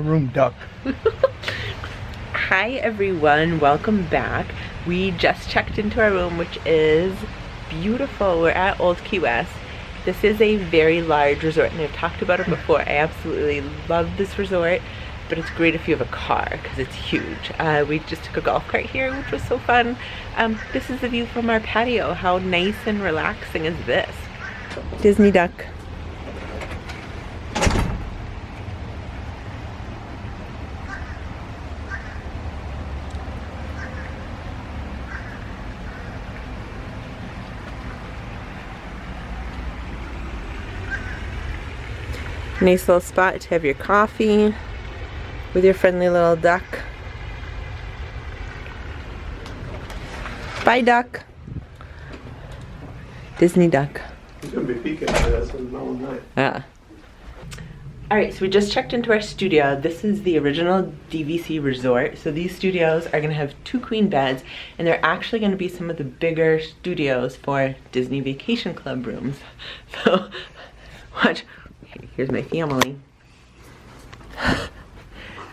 Room duck. Hi everyone, welcome back. We just checked into our room, which is beautiful. We're at Old Key West. This is a very large resort and I've talked about it before. I absolutely love this resort, but it's great if you have a car because it's huge. We just took a golf cart here, which was so fun. This is the view from our patio. How nice and relaxing is this? Disney duck. Nice little spot to have your coffee with your friendly little duck. Bye, duck. Disney duck. He's gonna be peeking at us in the middle of the night. Yeah. Alright, so we just checked into our studio. This is the original DVC resort. So these studios are gonna have 2 queen beds, and they're actually gonna be some of the bigger studios for Disney Vacation Club rooms. So, watch. Here's my family.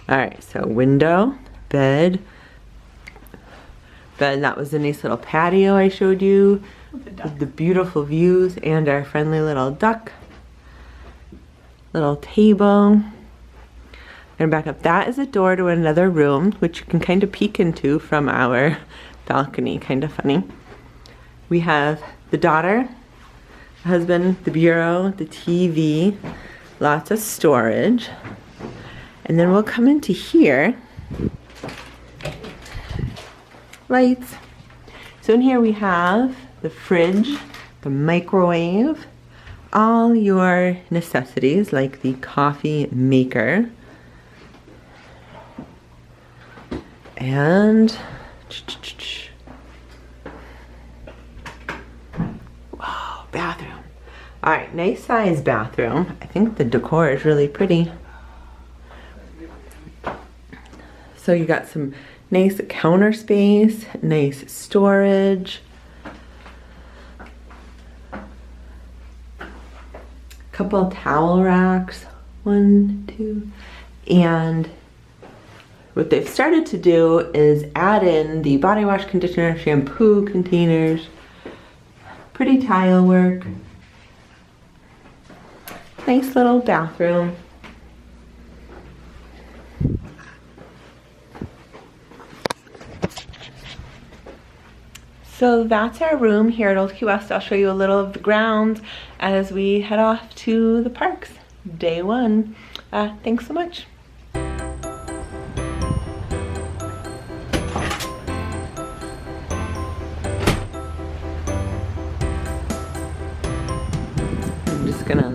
Alright, so window, bed, that was a nice little patio I showed you with the beautiful views and our friendly little duck. Little table. And back up. That is a door to another room, which you can kind of peek into from our balcony. Kind of funny. We have the daughter, the husband, the bureau, the TV, lots of storage. And then we'll come into here. Lights. So in here we have the fridge, the microwave, all your necessities like the coffee maker. And wow, bathroom. Alright, nice size bathroom. I think the decor is really pretty. So you got some nice counter space, nice storage. Couple towel racks, 1, 2, and what they've started to do is add in the body wash, conditioner, shampoo containers, pretty tile work, nice little bathroom. So that's our room here at Old Key West. I'll show you a little of the grounds as we head off to the parks. Day 1. Thanks so much. I'm just gonna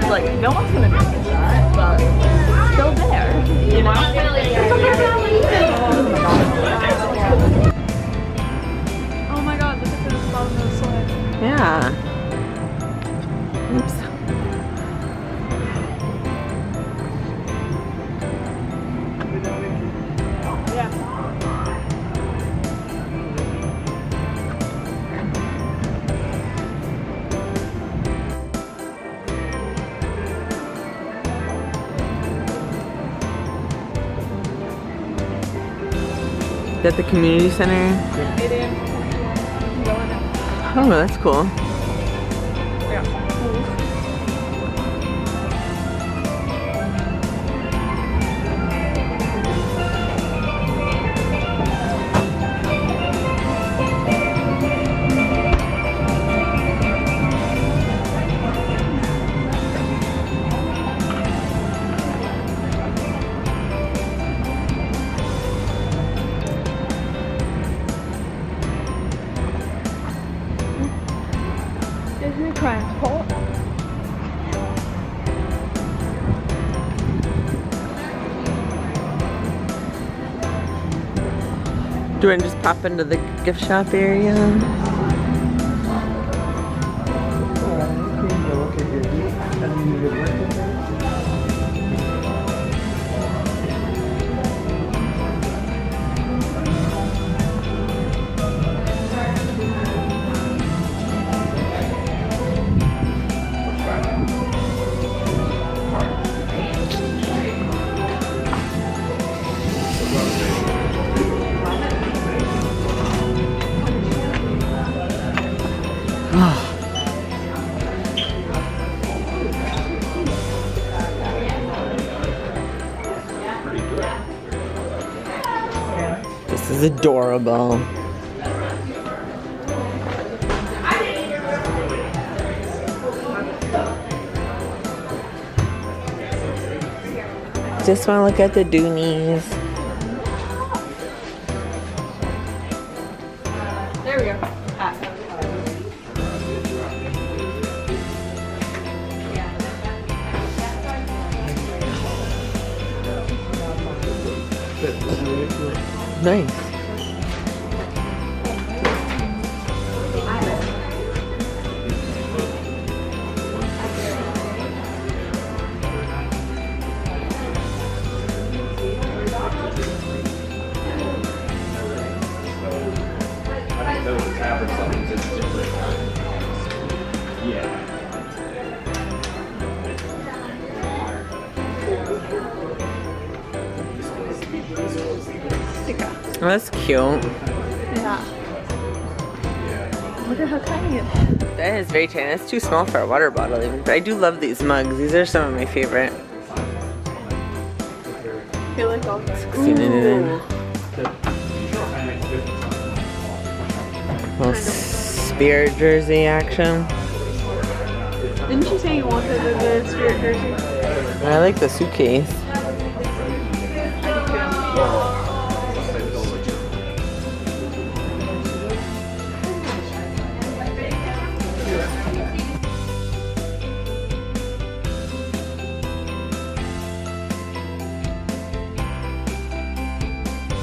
like no one's gonna notice that, but it's still there, you know? Oh my god, look at the bottom of the slide. Yeah. Oops. Yeah. Is that the community center? It is. Go in it. Oh, that's cool. Yeah. Do you want to just pop into the gift shop area? This is adorable. Just want to look at the Doonies. There we go. Nice. Oh, that's cute. Yeah. Look at how tiny it is. That is very tiny. That's too small for a water bottle even. But I do love these mugs. These are some of my favorite. I feel like all this. Ooh. Little Spirit jersey action. Didn't you say you wanted the Spirit jersey? I like the suitcase.